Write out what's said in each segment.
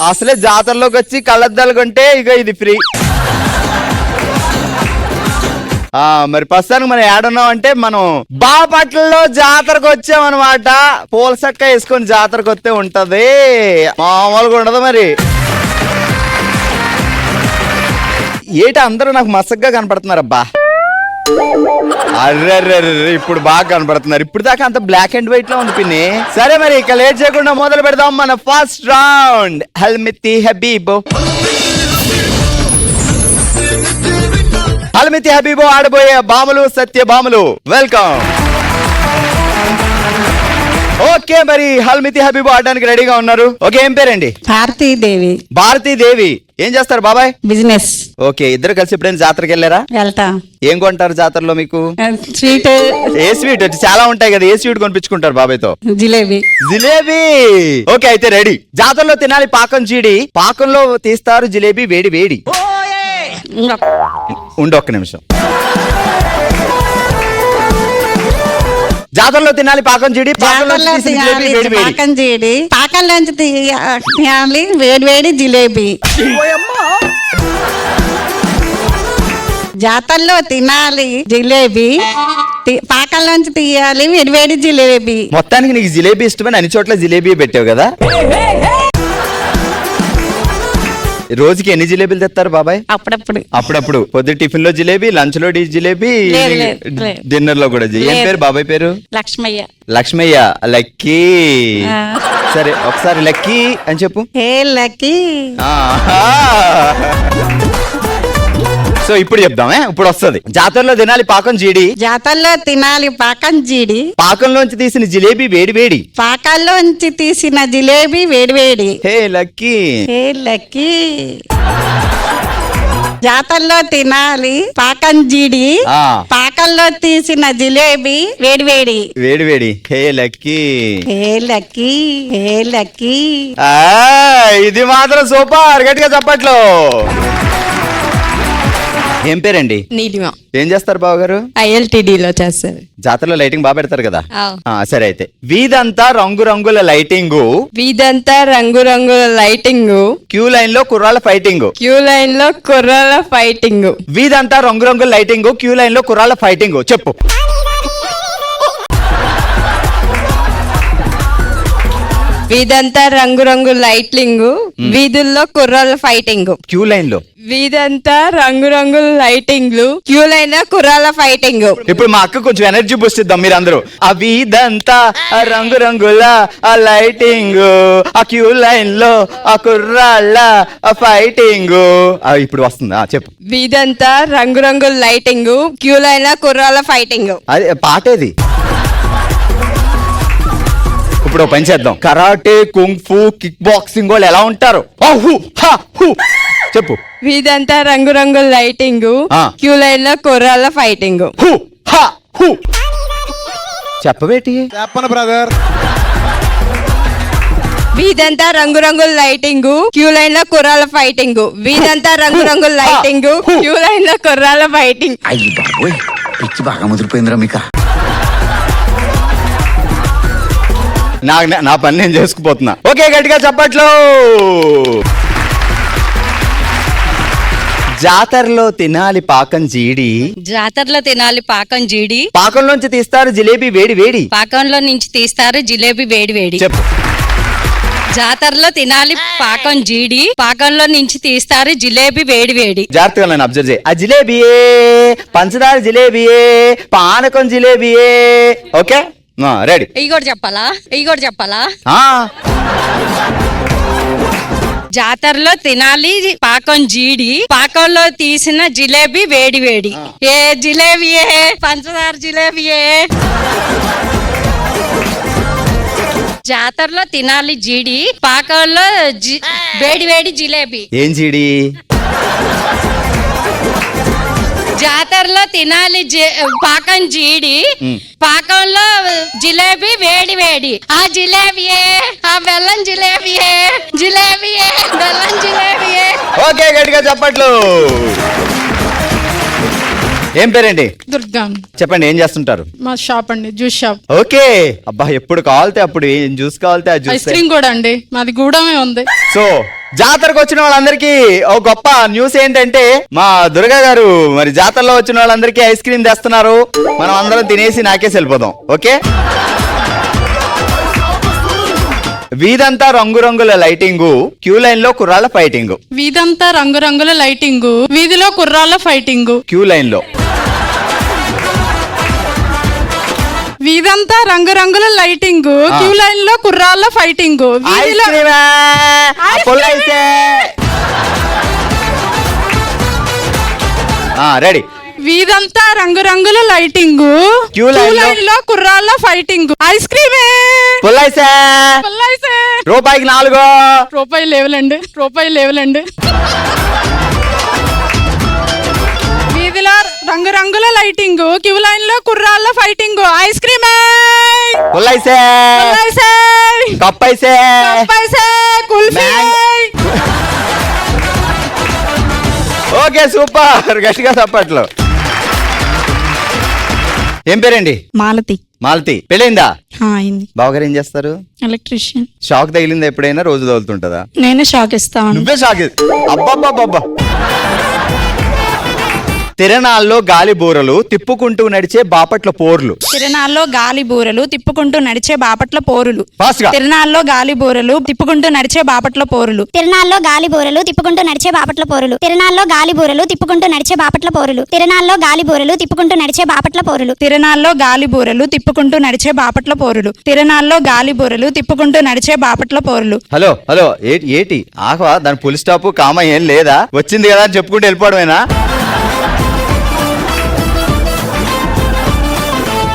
అసలే జాతరలోకి వచ్చి కళ్ళద్దాలు కొంటే ఇక ఇది ఫ్రీ. మరి ప్రస్తుతానికి మనం ఏడున్నాం అంటే మనం బాపట్లలో జాతరకు వచ్చామన్నమాట. పూల సక్క వేసుకొని జాతరకు వస్తే ఉంటది, మామూలుగా ఉండదు. మరి ఏట అందరూ నాకు మసగ్గా కనపడుతున్నారబ్బా. అర్రే ఇప్పుడు బాగా కనపడుతున్నారు. ఇప్పుడు దాకా అంత బ్లాక్ అండ్ వైట్ లో ఉంది పిన్ని. సరే మరి ఇక లేట్ చేయకుండా మొదలు పెడదాం మన ఫస్ట్ రౌండ్. హల్మితి హబీబో హల్మితి హబీబో ఆడబోయే బాములు సత్య బాములు. వెల్కమ్. ఓకే మరి హల్మితి హబీబో ఆడడానికి రెడీగా ఉన్నారు. ఓకే ఏం పేరండి? భారతీదేవి. భారతీదేవి ఏం చేస్తారు బాబాయ్? బిజినెస్. ఓకే ఇద్దరు కలిసి ఎప్పుడైనా జాతరకి వెళ్ళారా? వెళ్తా. ఏం కొంటారు జాతరలో మీకు? స్వీట్. ఏ స్వీట్? చాలా ఉంటాయి కదా, ఏ స్వీట్ కొనిపించుకుంటారు బాబాయ్తో? జిలేబీ. జిలేబీ. ఓకే అయితే రెడీ. జాతరలో తినాలి పాకం జీడి, పాకంలో తీస్తారు జిలేబీ వేడి వేడి. ఉండు ఒక్క నిమిషం. జాతరలో తినాలి పాకం జీడి, పాకం జీడి, పాకంలోంచి తీయాలి వేడి వేడి జిలేబీ. జాతరలో తినాలి జిలేబీ, పాకంలోంచి తీయాలి వేడి వేడి జిలేబీ. మొత్తానికి నీకు జిలేబీ ఇష్టమని అన్ని చోట్ల జిలేబీ పెట్టావు కదా. రోజుకి ఎన్ని జిలేబీలు తెస్తారు బాబాయ్? అప్పుడప్పుడు పొద్దు టిఫిన్ లో జిలేబీ, లంచ్ లో జిలేబీ, డిన్నర్ లో కూడా. ఏం పేరు బాబాయ్ పేరు? లక్ష్మయ్య. లక్ష్మయ్య. లక్కీ. సరే ఒకసారి లక్కీ అని చెప్పు. హే లక్కీ. సో ఇప్పుడు చెప్దామే, ఇప్పుడు వస్తుంది. జాతరలో తినాలి పాకం జీడి, జాతరలో తినాలి పాకం జీడి, పాకంలోంచి తీసిన జిలేబీ వేడి వేడి, పాకంలోంచి తీసిన జిలేబీ వేడి వేడి. హే లక్కీ. హే లక్కీ. జాతరలో తినాలి పాకం జీడి, పాకంలో తీసిన జిలేబీ వేడి వేడి. వేడి వేడి. హే లక్కీ. హే లక్కీ. హే లక్కీ. ఇది మాత్రం సూపర్. గట్టిగా చప్పట్లో. ఏం పేరండి? నీలిమ. ఏం చేస్తారు బావగారు? ILTDలో చేస్తారు. జాతరలో లైటింగ్ బాగా పెడతారు కదా. సరే అయితే వీధంతా రంగురంగుల లైటింగ్, వీధంతా రంగురంగుల లైటింగ్, క్యూ లైన్ లో కుర్రాళ్ళ ఫైటింగ్, క్యూ లైన్ లో కుర్రాళ్ళ ఫైటింగ్. వీధంతా రంగురంగుల లైటింగ్, క్యూ లైన్ లో కుర్రాళ్ళ ఫైటింగ్. చెప్పు. వీధంతా రంగురంగు లైటింగ్, వీధుల్లో కుర్రాళ్ళ ఫైటింగ్. క్యూ లైన్ లో. వీధంతా రంగురంగుల లైటింగ్, క్యూ లైన్ లో కుర్రాళ్ళ ఫైటింగ్. ఇప్పుడు మా అక్క కొంచెం ఎనర్జీ బూస్ట్ ఇద్దాం మీరందరూ. ఆ వీధంతా రంగురంగుల లైటింగ్, ఆ క్యూ లైన్ లో ఆ కుర్రాళ్ళ ఫైటింగ్. ఇప్పుడు వస్తుందా? చెప్పు. వీధంతా రంగురంగుల లైటింగ్, క్యూ లైన్ లో కుర్రాళ్ళ ఫైటింగ్. అదే పాటేది. ఇప్పుడు పని చేద్దాం. కరాటే, కుంగ్ ఫు, కిక్ బాక్సింగ్ వాళ్ళు ఎలా ఉంటారు? చెప్పు. వీధంతా రంగురంగుల లైటింగ్, క్యూ లైన్ లో కుర్రాళ్ళ ఫైటింగ్. చెప్పవేటి? చెప్పను బ్రదర్. వీధంతా రంగురంగుల లైటింగ్, క్యూ లైన్ లో కుర్రాళ్ళ ఫైటింగ్. వీధంతా రంగురంగుల లైటింగ్, క్యూ లైన్ లో కుర్రాళ్ళ ఫైటింగ్. అయ్యి బాబోయ్, పిచ్చి బాగా ముదిరిపోయిందిరా మీకు. నా పని నేను చేసుకుపోతున్నా. ఓకే గట్టిగా చప్పట్లో. జాతరలో తినాలి పాకం జీడి, జాతరలో తినాలి పాకం జీడి, పాకంలోంచి తీస్తారు జిలేబీ వేడి వేడి, పాకంలో నుంచి తీస్తారు జిలేబీ వేడి వేడి. చెప్పు. జాతరలో తినాలి పాకం జీడి, పాకంలో నుంచి తీస్తారు జిలేబీ వేడి వేడి. జాగ్రత్తగా నన్ను అబ్జర్వ్ చేయి. ఆ జిలేబీయే పంచదార జిలేబీయే, పానకం జిలేబీయే. Okay ready. ఇవి కూడా చెప్పాలా? జాతరలో తినాలి పాకం జీడి, పాకంలో తీసిన జిలేబీ వేడి వేడి. ఏ జిలేబీయే? పంచదార జిలేబీయే. జాతరలో తినాలి జీడి, పాకంలో వేడి వేడి జిలేబీ. ఏం జీడి? జాతరలో తినాలి పాకం జీడి, పాకంలో జిలేబీ వేడి వేడి. ఆ జిలేబీయే, ఆ బెల్లం జిలేబీయే, జిలేబీయే బెల్లం జిలేబీయే. ఓకే గట్టిగా చెప్పట్లు. ఏం పేరండి? దుర్గా. చెప్పండి ఏం చేస్తుంటారు? మా షాప్ అండి, జ్యూస్ షాప్. ఓకే. అబ్బా ఎప్పుడు కావాలితే అప్పుడు ఏం జ్యూస్ కావాలితే ఆ జ్యూస్. ఐస్ క్రీమ్ కూడా అండి, మాది గూడమే ఉంది. సో జాతరకు వచ్చిన వాళ్ళందరికీ ఒక గొప్ప న్యూస్ ఏంటంటే మా దుర్గా గారు మరి జాతరలో వచ్చిన వాళ్ళందరికీ ఐస్ క్రీమ్ తెస్తున్నారు. మనం అందరం తినేసి నాకేసి వెళ్ళిపోదాం. ఓకే, వీధంతా రంగురంగుల లైటింగు, క్యూ లైన్ లో కుర్రాళ్ళ ఫైటింగ్. వీధంతా రంగురంగుల లైటింగు, వీధిలో కుర్రాళ్ళ ఫైటింగు. క్యూ లైన్ లో వీధంతా రంగురంగుల లైటింగు, క్యూ లైన్ లో కుర్రాళ్ళ ఫైటింగు. వీధిలో రెడీ. వీధంతా రంగురంగుల లైటింగు, క్యూ లైన్ లో కుర్రాళ్ళ ఫైటింగు. ఐస్ క్రీమే పుల్లైసే పుల్లైసే. రూపాయికి 4. రూపాయి లేవులండి, రూపాయి లేవులండి. వీధిలో రంగురంగుల లైటింగు, క్యూ లైన్ లో కుర్రాళ్ళ ఫైటింగు. ఐస్ క్రీమే పుల్లైసే పుల్లైసే. కప్పైసే కప్పైసే కుల్ఫీ. ఓకే, సూపర్, గట్టిగా చప్పట్లు. ఏం పేరండి? మాలతి. మాలతి. పెళ్ళైందా? అయింది. బావగారు ఏం చేస్తారు? ఎలక్ట్రీషియన్. షాక్ తగిలిందా ఎప్పుడైనా? రోజు తగులుతుంటదా? నేనే షాక్ ఇస్తాను. నువ్వే షాక్. అబ్బబ్బబ్బబ్బా. తిరణాల్లో గాలి బూరలు తిప్పుకుంటూ నడిచే బాపట్ల పోర్లు. తిరణాల్లో గాలి బూరలు తిప్పుకుంటూ నడిచే బాపట్ల పోరులు. ఫాస్ట్ గా. తిరణాల్లో గాలి బూరలు తిప్పుకుంటూ నడిచే బాపట్ల పోరులు. తిరణాల్లో గాలి బూరలు తిప్పుకుంటూ నడిచే బాపట్ల పోరులు. తిరణాల్లో గాలి బూరలు తిప్పుకుంటూ నడిచే బాపట్ల పోరులు. తిరణాల్లో గాలి బూరలు తిప్పుకుంటూ నడిచే బాపట్ల పోరులు. తిరణాల్లో గాలి బూరలు తిప్పుకుంటూ నడిచే బాపట్ల పోరులు. తిరణాల్లో గాలి బూరలు తిప్పుకుంటూ నడిచే బాపట్ల పోరులు. హలో హలో, ఏటి ఆహ్వా, దాని ఫుల్ స్టాప్ కామా ఏం లేదా? వచ్చింది కదా అని చెప్పుకుంటూ వెళ్ళిపోవడమేనా?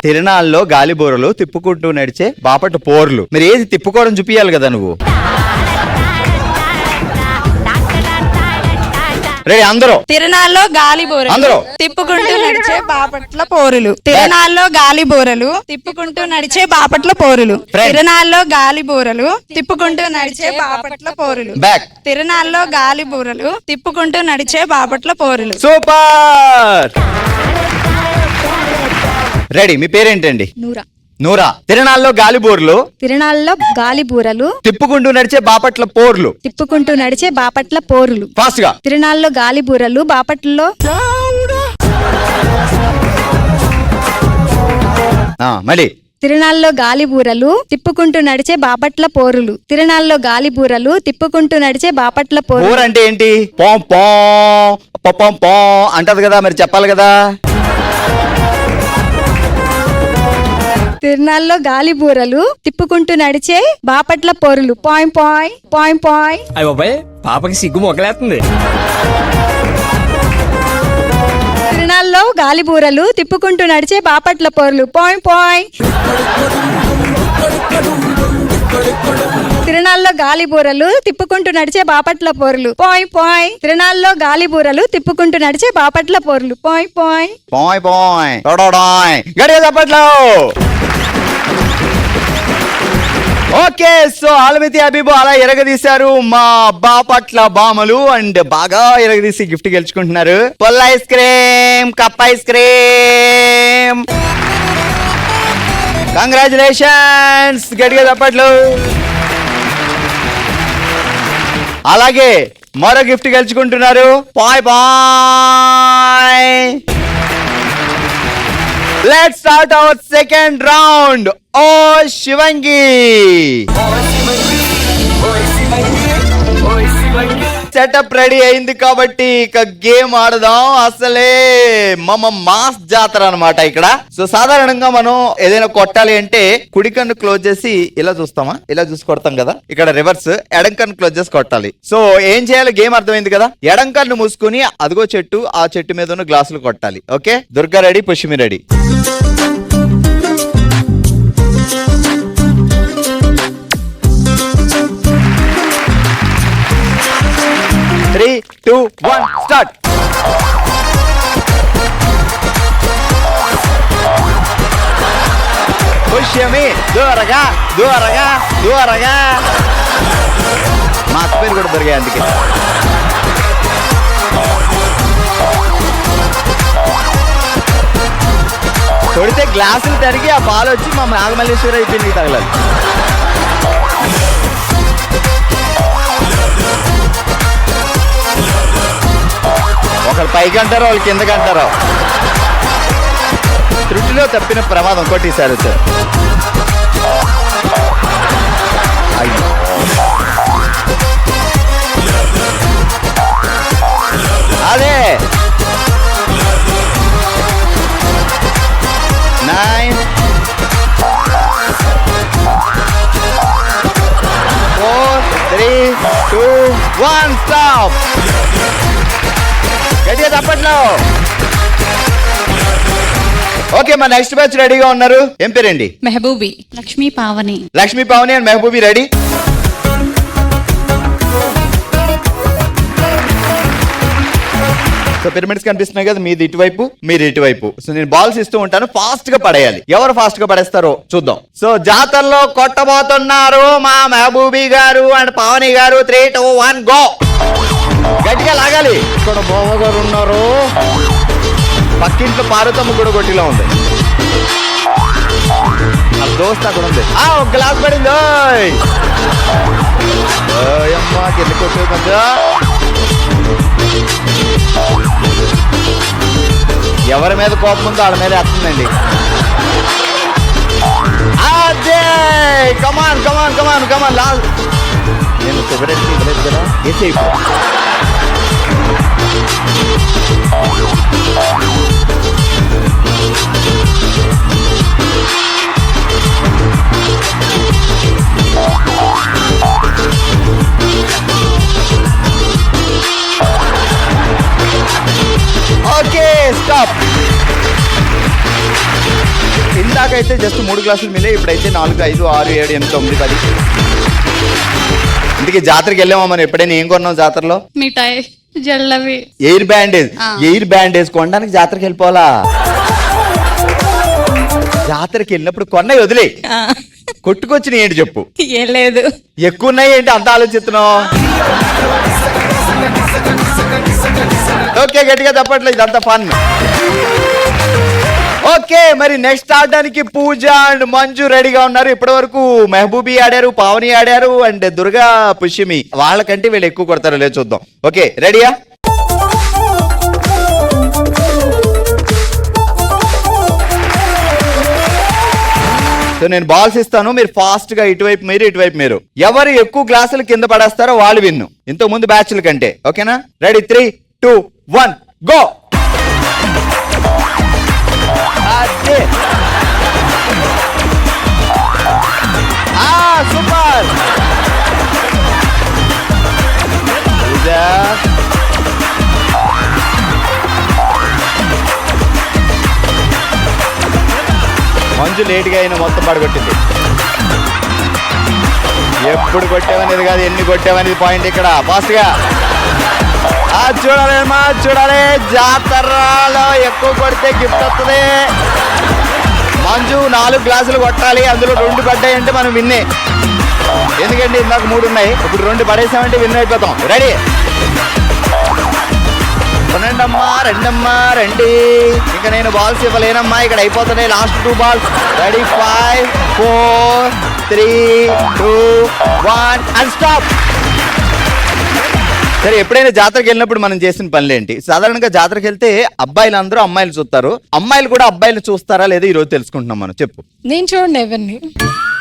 తిరణాల్లో గాలి బోరలు తిప్పుకుంటూ నడిచే బాపట్ల పోర్లు. మరి ఏది తిప్పుకోవడం చూపియాలి కదా నువ్వు. రెడీ అందరూ. తిరణాల్లో గాలి బూరలు అందరూ తిప్పుకుంటూ నడిచే బాపట్ల పోరులు. తిరణాల్లో గాలి బూరలు తిప్పుకుంటూ నడిచే బాపట్ల పోరులు. తిరణాల్లో గాలి బూరలు తిప్పుకుంటూ నడిచే బాపట్ల పోరులు. బ్యాక్. తిరణాల్లో గాలి బూరలు తిప్పుకుంటూ నడిచే బాపట్ల పోరులు. సూపర్. రెడీ. మీ పేరేంటండి? నూరా. నూరా. తిరణాల్లో గాలి బోర్లు తిరణాల్లో గాలి బూరలు తిప్పుకుంటూ నడిచే బాపట్ల పోర్లు. తిప్పుకుంటూ నడిచే బాపట్ల పోరులు. ఫాస్ట్ గా. తిరణాల్లో గాలి బూరలు బాపట్లలో. మళ్ళీ. తిరణాల్లో గాలి బూరలు తిప్పుకుంటూ నడిచే బాపట్ల పోరులు. తిరణాల్లో గాలి బూరలు తిప్పుకుంటూ నడిచే బాపట్ల పోరులు. పోర్ అంటే ఏంటి? పోం పోం పో అంటది కదా, మరి చెప్పాలి కదా. తిరణాల్లో గాలి బూరలు తిప్పుకుంటూ నడిచే బాపట్ల పోరులు. Point point point point. అయ్య బాబాయ్, పాపకి సిగ్గు మొగలేస్తుంది. తిరణాల్లో గాలి బూరలు తిప్పుకుంటూ నడిచే బాపట్ల పోరులు. Point point. తిరణాల్లో గాలి బూరలు తిప్పుకుంటూ నడిచే బాపట్ల పోరులు. Point point. తిరణాల్లో గాలి బూరలు తిప్పుకుంటూ నడిచే బాపట్ల పోరులు. Point point point. గడియ చప్పట్లో. ఓకే, సో ఆలమితి అబీబు అలా ఎరగదీశారు మా బాపట్ల బామలు. అండ్ బాగా ఎరగదీసి గిఫ్ట్ గెలుచుకుంటున్నారు. పొల్ల ice cream, cup ice cream. Congratulations, గట్టిగా చప్పట్లు. అలాగే మరో గిఫ్ట్ గెలుచుకుంటున్నారు. Bye bye. Let's start our second round. Oh Shivangi. Setup ready అయింది కాబట్టి ఇక గేమ్ ఆడదాం. అసలే మాస్ జాతర అన్నమాట ఇక్కడ. సో సాధారణంగా మనం ఏదైనా కొట్టాలి అంటే కుడి కన్ను క్లోజ్ చేసి ఇలా చూస్తామా, ఇలా చూసి కొడతాం కదా. ఇక్కడ రివర్స్, ఎడం కన్ను క్లోజ్ చేసి కొట్టాలి. సో ఏం చేయాలి, గేమ్ అర్థమైంది కదా. ఎడం కన్ను మూసుకుని అదిగో చెట్టు, ఆ చెట్టు మీద ఉన్న గ్లాసులు కొట్టాలి. Okay, Durga ready, Pushyami ready. Three, 2, 1, start. Pushyami దూరగా దూరగా దూరగా. మా పేరు కూడా దొరికాయి అందుకే. కొడితే గ్లాసులు తరిగి ఆ బాల్ వచ్చి మా నాగమల్లేశ్వర అయిపోయింది తగలాలి. పైకి అంటారో వాళ్ళు కిందకి అంటారో. త్రుటిలో తప్పిన ప్రమాదం కొట్టేశారు సార్. అదే 9 4 3 2 1 స్టాప్. గట్టిగా తప్పట్లో. ఓకే, మా నెక్స్ట్ బ్యాచ్ రెడీగా ఉన్నారు. ఏం పేరండి? Mehaboobi. Lakshmi Pavani. Lakshmi Pavani and Mehaboobi ready. So pyramids కనిపిస్తున్నాయి కదా, మీది ఇటువైపు, మీరు ఇటువైపు. సో నేను బాల్స్ ఇస్తూ ఉంటాను, ఫాస్ట్ గా పడేయాలి. ఎవరు ఫాస్ట్ గా పడేస్తారో చూద్దాం. సో జాతరలో కొట్టబోతున్నారు మా మెహబూబీ గారు అండ్ పావని గారు. 3 2 1 గో. గట్టిగా లాగాలి. ఇక్కడ బావ గారు ఉన్నారు, పక్కింట్లో పార్వతమ్మ కూడా గొట్టిలో ఉంది. దోస్త్ అక్కడ ఉంది. ఒక గ్లాస్ పడింది. అమ్మా కింద కొట్టు కొంచెం. ఎవరి మీద కోపం ఉందో వాళ్ళ మీద వేస్తుందండి. అదే కమాన్ కమాన్ కమాన్ కమాన్. లాస్ట్ నేను సిగరెట్ ఇవ్వలేదు కదా, వేసే ఇప్పుడు. Okay stop. ఇందాకైతే జస్ట్ 3 గ్లాసులు మిలే, ఇప్పుడైతే 4 5 6 7 8 9 10. ఇందుకే జాతరకి వెళ్ళామా మనం? ఎప్పుడైనా ఏం కొన్నాం జాతరలో? మిఠాయి, జల్లవి, ఎయిర్ బ్యాండేజ్. ఎయిర్ బ్యాండేజ్ కొనడానికి జాతరకి వెళ్ళిపోవాలా? జాతరకి వెళ్ళినప్పుడు కొన్నాయి వదిలే, కొట్టుకొచ్చినాయి ఏంటి చెప్పు? ఏం లేదు. ఎక్కువ ఉన్నాయి ఏంటి అంత ఆలోచిస్తున్నావు? ఓకే గట్టిగా తప్పట్లేదు, ఇదంతా ఫన్. ఓకే మరి నెక్స్ట్ ఆడడానికి పూజ అండ్ మంజు రెడీగా ఉన్నారు. ఇప్పటి వరకు మెహబూబీ ఆడారు, పావని ఆడారు అండ్ దుర్గా, పుష్యమి. వాళ్ళకంటే వీళ్ళు ఎక్కువ కొడతారో లేదు చూద్దాం. ఓకే రెడీయా? సో నేను బాల్స్ ఇస్తాను, మీరు ఫాస్ట్ గా ఇటువైపు మీరు ఇటువైపు మీరు. ఎవరు ఎక్కువ గ్లాసులు కింద పడేస్తారో వాళ్ళు విన్ను, ఇంతకు ముందు బ్యాచ్ల కంటే. ఓకేనా? Ready 3 2 1 go. సూపర్. మంజు లేట్గా అయినా మొత్తం పడగొట్టింది. ఎప్పుడు కొట్టావనేది కాదు, ఎన్ని కొట్టావనేది పాయింట్ ఇక్కడ. ఫాస్ట్ గా చూడాలి అమ్మా, చూడాలి. జాతరలో ఎక్కువ కొడితే గిఫ్ట్ వస్తుంది. మంజు 4 గ్లాసులు కొట్టాలి, అందులో 2 పడ్డాయంటే మనం విన్నే. ఎందుకంటే ఇందాక 3 ఉన్నాయి, ఇప్పుడు 2 పడేసామంటే విన్ అయిపోతాం. రెడీ? రెండమ్మా రెండమ్మా రండి. ఇంకా నేను బాల్స్ ఇవ్వలేనమ్మా, ఇక్కడ అయిపోతున్నాయి last 2 balls. Ready 5 4 3 2 1 and stop. సరే, ఎప్పుడైనా జాతరకి వెళ్ళినప్పుడు మనం చేసిన పనులేంటి? సాధారణంగా జాతరకి వెళ్తే అబ్బాయిలు అందరూ అమ్మాయిలు చూస్తారు, అమ్మాయిలు కూడా అబ్బాయిలు చూస్తారా లేదా ఈ రోజు తెలుసుకుంటున్నాం మనం. చెప్పు. నేను చూడండి ఎవరిని.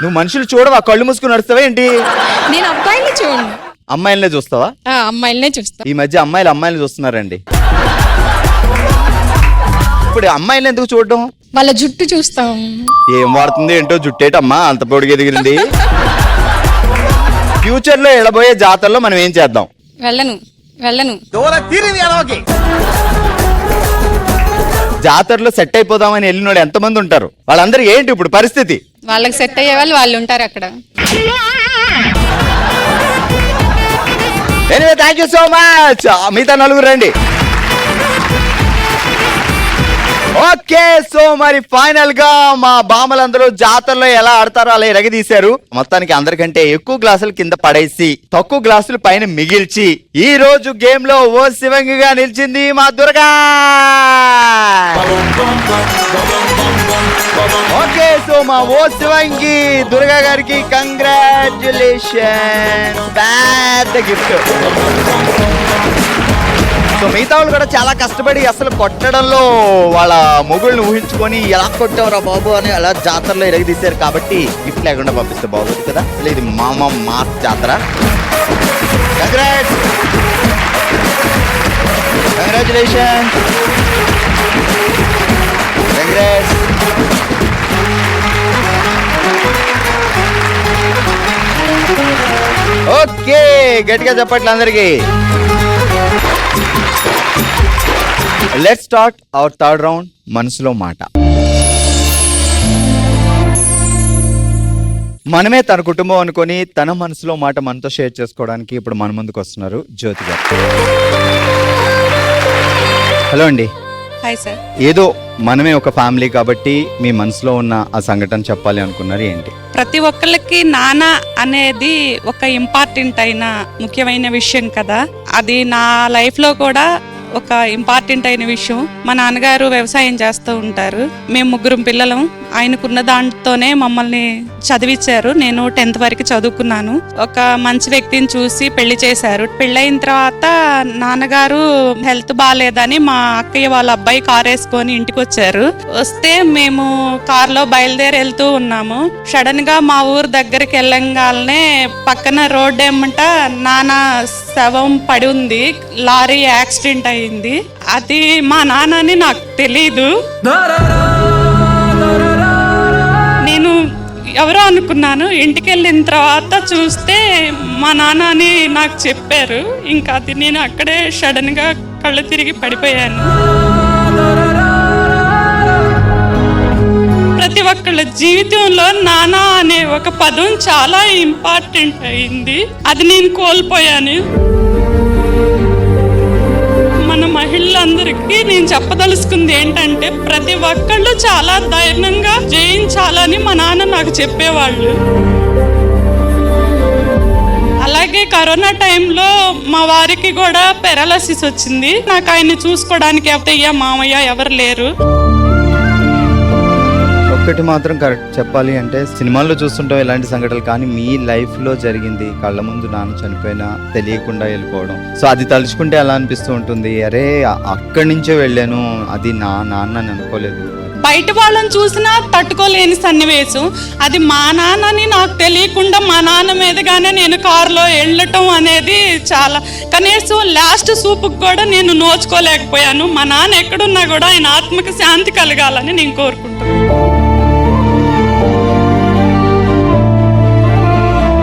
నువ్వు మనుషులు చూడవా? కళ్ళు మూసుకుని నడుస్తావా ఏంటి? నేను అబ్బాయిని చూడండి, అమ్మాయిలనే చూస్తావా? అమ్మాయిలనే చూస్తా. ఈ మధ్య అమ్మాయిలు చూస్తున్నారండి. ఇప్పుడు అమ్మాయిలు ఎందుకు చూడడం? వాళ్ళ జుట్టు చూస్తాం. ఏం వాడుతుంది ఏంటో జుట్టేటమ్మా అంత పొడిగి ఎదిగింది. ఫ్యూచర్ లో ఎడబోయే జాతరలో మనం ఏం చేద్దాం? వెళ్ళను. జాతరలో సెట్ అయిపోదామని వెళ్ళినోడు ఎంతమంది ఉంటారు? వాళ్ళందరూ ఏంటి ఇప్పుడు పరిస్థితి? వాళ్ళకి సెట్ అయ్యే వాళ్ళు ఉంటారు అక్కడ. Anyway thank you so much. మిగతా 4 రండి. ఓకే సో మరి ఫైనల్ గా మా బామ్మలందరూ జాతరలో ఎలా ఆడతారో అలా ఎరగదీశారు. మొత్తానికి అందరికంటే ఎక్కువ గ్లాసులు కింద పడేసి తక్కువ గ్లాసులు పైన మిగిల్చి ఈ రోజు గేమ్ లో ఓ శివంగిగా నిలిచింది మా దుర్గా. ఓకే సో మా ఓ శివంగి దుర్గా గారికి కంగ్రాచులేషన్, పెద్ద గిఫ్ట్. సో మిగతా వాళ్ళు కూడా చాలా కష్టపడి అసలు కొట్టడంలో వాళ్ళ మొగుళ్ళని ఊహించుకొని ఎలా కొట్టావురా బాబు అని అలా జాతరలో ఎరగదీశారు కాబట్టి గిఫ్ట్ లేకుండా పంపిస్తే బాగుంది కదా. ఇది మామ మాస్ జాతర. కంగ్రాచులేషన్స్. ఓకే, గట్టిగా చెప్పట్లు అందరికి. Let's start our third round, మనసులో మాట. మనమే తన కుటుంబం అనుకొని తన మనసులో మాట మనతో షేర్ చేసుకోవడానికి ఇప్పుడు మన ముందుకు వస్తున్నారు జ్యోతి గారు. హలో అండి. Hi sir. ఏదో మనమే ఒక ఫ్యామిలీ కాబట్టి మీ మనసులో ఉన్న ఆ సంఘటన చెప్పాలి అనుకున్నారు, ఏంటి? ప్రతి ఒక్కళ్ళకి నాన్న అనేది ఒక ఇంపార్టెంట్ అయిన ముఖ్యమైన విషయం కదా. అది నా లైఫ్ లో కూడా ఒక ఇంపార్టెంట్ అయిన విషయం. మా నాన్నగారు వ్యవసాయం చేస్తూ ఉంటారు. మేము ముగ్గురం పిల్లలం. ఆయనకున్న దాంట్తోనే మమ్మల్ని చదివించారు. నేను 10th వరకు చదువుకున్నాను. ఒక మంచి వ్యక్తిని చూసి పెళ్లి చేశారు. పెళ్ళైన తర్వాత నాన్నగారు హెల్త్ బాగాలేదని మా అక్కయ్య వాళ్ళ అబ్బాయి కార్ వేసుకొని ఇంటికి వచ్చారు. వస్తే మేము కార్లో బయలుదేరి వెళ్తూ ఉన్నాము. సడన్ గా మా ఊరు దగ్గరికి వెళ్ళంగానే పక్కన రోడ్ ఏమంట నాన్న శవం పడి ఉంది. లారీ యాక్సిడెంట్ అయింది. అది మా నాన్నని నాకు తెలీదు. నేను ఎవరో అనుకున్నాను. ఇంటికి వెళ్ళిన తర్వాత చూస్తే మా నాన్న అని నాకు చెప్పారు. ఇంకా అది నేను అక్కడే సడన్ గా కళ్ళు తిరిగి పడిపోయాను. ప్రతి ఒక్కళ్ళ జీవితంలో నాన్న అనే ఒక పదం చాలా ఇంపార్టెంట్ అయింది. అది నేను కోల్పోయాను. మన మహిళలందరికీ నేను చెప్పదలుచుకుంది ఏంటంటే ప్రతి ఒక్కళ్ళు చాలా ధైర్యంగా జయించాలని మా నాన్న నాకు చెప్పేవాళ్ళు. అలాగే కరోనా టైంలో మా వారికి కూడా పెరాలసిస్ వచ్చింది. నాకు ఆయన్ని చూసుకోవడానికి అత్తయ్య మామయ్య ఎవరు లేరు. ఒక్కటి మాత్రం కరెక్ట్ చెప్పాలి అంటే, సినిమాల్లో చూస్తుంటాం ఇలాంటి సంఘటనలు, కానీ మీ లైఫ్ లో జరిగింది. కళ్ళ ముందు నాన్న చనిపోయినా తెలియకుండా వెళ్ళిపోవడం. సో అది తలుచుకుంటే ఎలా అనిపిస్తూ ఉంటుంది, అరే అక్కడి నుంచే వెళ్ళాను, అది నా నాన్న అని అనుకోలేదు. బయట వాళ్ళని చూసినా తట్టుకోలేని సన్నివేశం. అది మా నాన్నని నాకు తెలియకుండా మా నాన్న మీదగానే నేను కారులో వెళ్ళటం అనేది చాలా, కనీసం లాస్ట్ సూపుకి కూడా నేను నోచుకోలేకపోయాను. మా నాన్న ఎక్కడున్నా కూడా ఆయన ఆత్మకి శాంతి కలగాలని నేను కోరుకుంటున్నాను.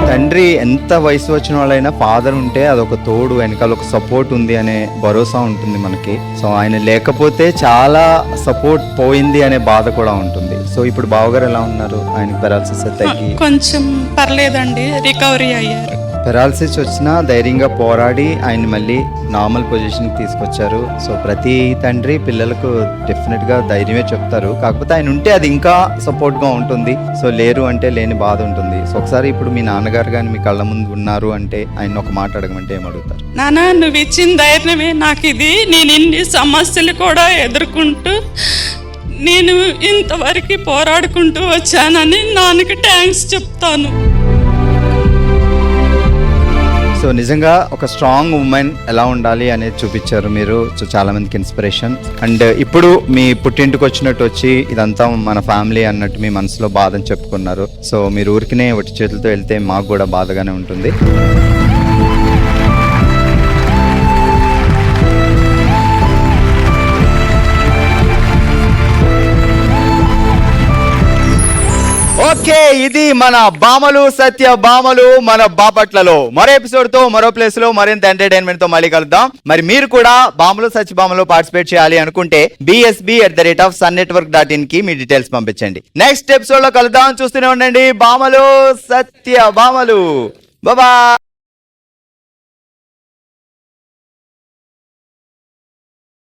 తండ్రి ఎంత వయసు వచ్చిన వాళ్ళైనా ఫాదర్ ఉంటే అదొక తోడు, వెనకాల ఒక సపోర్ట్ ఉంది అనే భరోసా ఉంటుంది మనకి. సో ఆయన లేకపోతే చాలా సపోర్ట్ పోయింది అనే బాధ కూడా ఉంటుంది. సో ఇప్పుడు బావగారు ఎలా ఉన్నారు? ఆయనకి పెరాలసిస్ తగ్గి కొంచెం పర్లేదండి, రికవరీ అయ్యారు. పెరాలసిస్ వచ్చినా ధైర్యంగా పోరాడి ఆయన మళ్ళీ నార్మల్ పొజిషన్కి తీసుకొచ్చారు. సో ప్రతి తండ్రి పిల్లలకు డెఫినెట్గా ధైర్యమే చెప్తారు. కాకపోతే ఆయన ఉంటే అది ఇంకా సపోర్ట్గా ఉంటుంది. సో లేరు అంటే లేని బాధ ఉంటుంది. సో ఒకసారి ఇప్పుడు మీ నాన్నగారు కానీ మీ కళ్ళ ముందు ఉన్నారు అంటే ఆయన ఒక మాట అడగమంటే ఏమడుగుతారు? నాన్న, నువ్వు ఇచ్చిన ధైర్యమే నాకు ఇది. నేను ఇన్ని సమస్యలు కూడా ఎదుర్కొంటూ నేను ఇంతవరకు పోరాడుకుంటూ వచ్చానని నాన్నకి థ్యాంక్స్ చెప్తాను. సో నిజంగా ఒక స్ట్రాంగ్ ఉమెన్ ఎలా ఉండాలి అనేది చూపించారు మీరు. సో చాలా మందికి ఇన్స్పిరేషన్. అండ్ ఇప్పుడు మీ పుట్టింటికి వచ్చినట్టు వచ్చి ఇదంతా మన ఫ్యామిలీ అన్నట్టు మీ మనసులో బాధని చెప్పుకున్నారు. సో మీరు ఊరికినే ఒట్టి చేతులతో వెళ్తే మాకు కూడా బాధగానే ఉంటుంది. ఓకే, ఇది మన బామలు సత్య బామలు మన బాపట్లలో. మరో ఎపిసోడ్ తో మరో ప్లేస్ లో మరింత ఎంటర్టైన్మెంట్ తో మళ్ళీ కలుద్దాం. మరి మీరు కూడా బామలు సత్య బామలు పార్టిసిపేట్ చేయాలి అనుకుంటే bsb@sunnetwork.in కి మీ డీటెయిల్స్ పంపించండి. నెక్స్ట్ ఎపిసోడ్ లో కలుద్దాం. చూస్తూనే ఉండండి బామలు సత్య బామలు. బాయ్.